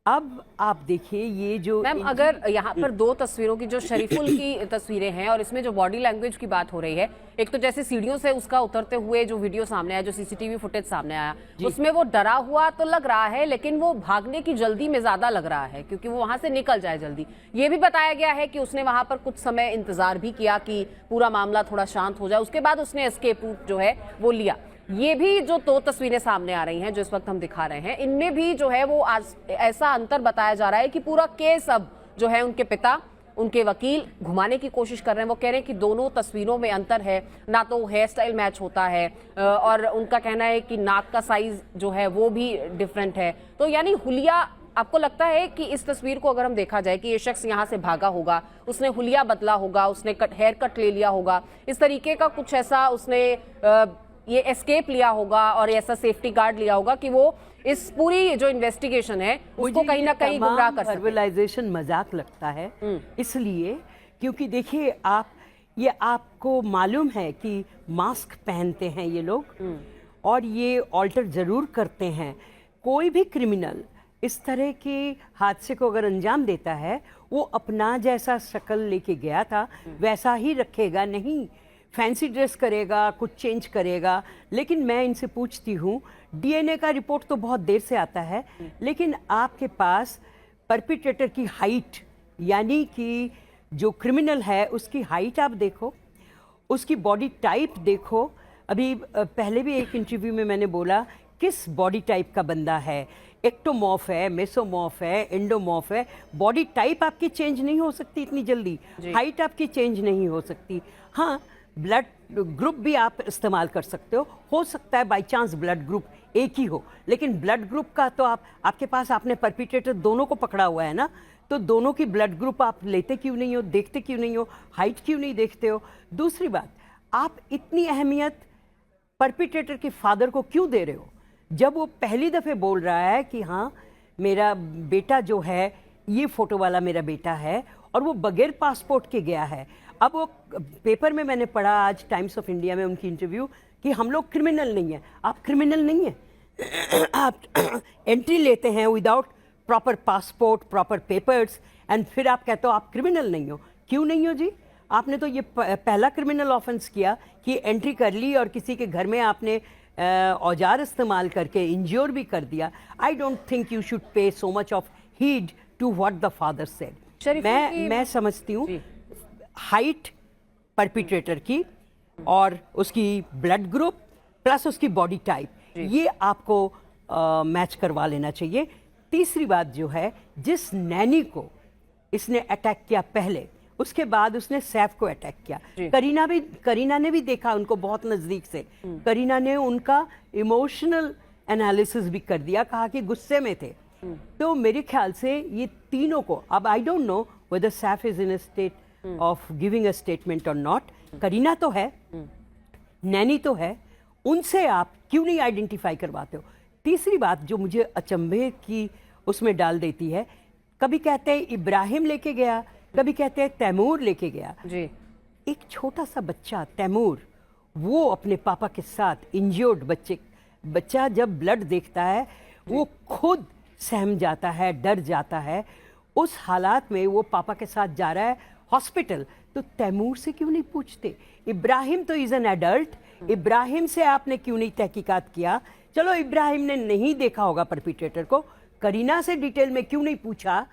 अब आप देखिए ये जो मैम, अगर यहाँ पर दो तस्वीरों की, जो शरीफुल की तस्वीरें हैं और इसमें जो बॉडी लैंग्वेज की बात हो रही है, एक तो जैसे सीढ़ियों से उसका उतरते हुए जो वीडियो सामने आया, जो सीसीटीवी फुटेज सामने आया, उसमें वो डरा हुआ तो लग रहा है, लेकिन वो भागने की जल्दी में ज्यादा लग रहा है क्योंकि वो वहां से निकल जाए जल्दी। ये भी बताया गया है कि उसने वहां पर कुछ समय इंतजार भी किया कि पूरा मामला थोड़ा शांत हो जाए, उसके बाद उसने एस्केप रूट जो है वो लिया। ये भी जो दो तस्वीरें सामने आ रही हैं जो इस वक्त हम दिखा रहे हैं, इनमें भी जो है वो आज ऐसा अंतर बताया जा रहा है कि पूरा केस अब जो है उनके पिता, उनके वकील घुमाने की कोशिश कर रहे हैं। वो कह रहे हैं कि दोनों तस्वीरों में अंतर है, ना तो हेयर स्टाइल मैच होता है और उनका कहना है कि नाक का साइज जो है वो भी डिफरेंट है। तो यानी हुलिया, आपको लगता है कि इस तस्वीर को अगर हम देखा जाए कि ये शख्स यहाँ से भागा होगा, उसने हुलिया बदला होगा, उसने हेयर कट ले लिया होगा, इस तरीके का कुछ ऐसा उसने ये एस्केप लिया होगा और ऐसा सेफ्टी गार्ड लिया होगा कि वो इस पूरी जो इन्वेस्टिगेशन है उसको कहीं ना कहीं गुमराह कर सके। वर्बलाइजेशन मजाक लगता है इसलिए क्योंकि देखिए ये आपको मालूम है कि मास्क पहनते हैं ये लोग और ये ऑल्टर जरूर करते हैं। कोई भी क्रिमिनल इस तरह के हादसे को अगर अंजाम देता है, वो अपना जैसा शक्ल लेके गया था वैसा ही रखेगा, नहीं फैंसी ड्रेस करेगा, कुछ चेंज करेगा। लेकिन मैं इनसे पूछती हूँ, डीएनए का रिपोर्ट तो बहुत देर से आता है, लेकिन आपके पास परपिट्रेटर की हाइट, यानी कि जो क्रिमिनल है उसकी हाइट आप देखो, उसकी बॉडी टाइप देखो। अभी पहले भी एक इंटरव्यू में मैंने बोला किस बॉडी टाइप का बंदा है, एक्टोमॉर्फ है, मेसोमॉर्फ है, एंडोमॉर्फ है। बॉडी टाइप आपकी चेंज नहीं हो सकती इतनी जल्दी, हाइट आपकी चेंज नहीं हो सकती। हाँ, ब्लड ग्रुप भी आप इस्तेमाल कर सकते हो सकता है बाय चांस ब्लड ग्रुप एक ही हो, लेकिन ब्लड ग्रुप का तो आपके पास, आपने परपिट्रेटर दोनों को पकड़ा हुआ है ना, तो दोनों की ब्लड ग्रुप आप लेते क्यों नहीं हो, देखते क्यों नहीं हो, हाइट क्यों नहीं देखते हो? दूसरी बात, आप इतनी अहमियत परपिट्रेटर के फादर को क्यों दे रहे हो जब वो पहली दफे बोल रहा है कि हाँ मेरा बेटा जो है, ये फोटो वाला मेरा बेटा है और वो बगैर पासपोर्ट के गया है। अब वो पेपर में मैंने पढ़ा आज टाइम्स ऑफ इंडिया में उनकी इंटरव्यू कि हम लोग क्रिमिनल नहीं हैं। आप क्रिमिनल नहीं हैं आप एंट्री लेते हैं without proper passport, proper papers, and फिर आप कहते हो आप क्रिमिनल नहीं हो। क्यों नहीं हो जी? आपने तो ये पहला क्रिमिनल ऑफेंस किया कि एंट्री कर ली और किसी के घर में आपने औजार इस्तेमाल करके इंज्योर भी कर दिया। I don't think you should pay so much of heed to what the father said. मैं समझती हूँ हाइट परपिट्रेटर की और उसकी ब्लड ग्रुप प्लस उसकी बॉडी टाइप, ये आपको मैच करवा लेना चाहिए। तीसरी बात जो है, जिस नैनी को इसने अटैक किया पहले, उसके बाद उसने सैफ को अटैक किया। करीना ने भी देखा उनको बहुत नजदीक से। करीना ने उनका इमोशनल एनालिसिस भी कर दिया, कहा कि गुस्से में थे। तो मेरे ख्याल से ये तीनों को, अब I don't know whether Saif is in a state of giving a statement और नॉट। करीना तो है, नैनी तो है, उनसे आप क्यों नहीं आइडेंटिफाई करवाते हो? तीसरी बात जो मुझे अचंभे की उसमें डाल देती है, कभी कहते हैं इब्राहिम लेके गया, कभी कहते हैं तैमूर लेके गया जी। एक छोटा सा बच्चा तैमूर, वो अपने पापा के साथ इंज्योर्ड बच्चा जब ब्लड देखता है वो खुद सहम जाता है, डर जाता है। उस हालात में वो पापा के साथ जा रहा है हॉस्पिटल, तो तैमूर से क्यों नहीं पूछते? इब्राहिम तो इज एन एडल्ट, इब्राहिम से आपने क्यों नहीं तहकीकात किया? चलो इब्राहिम ने नहीं देखा होगा परपिट्रेटर को, करीना से डिटेल में क्यों नहीं पूछा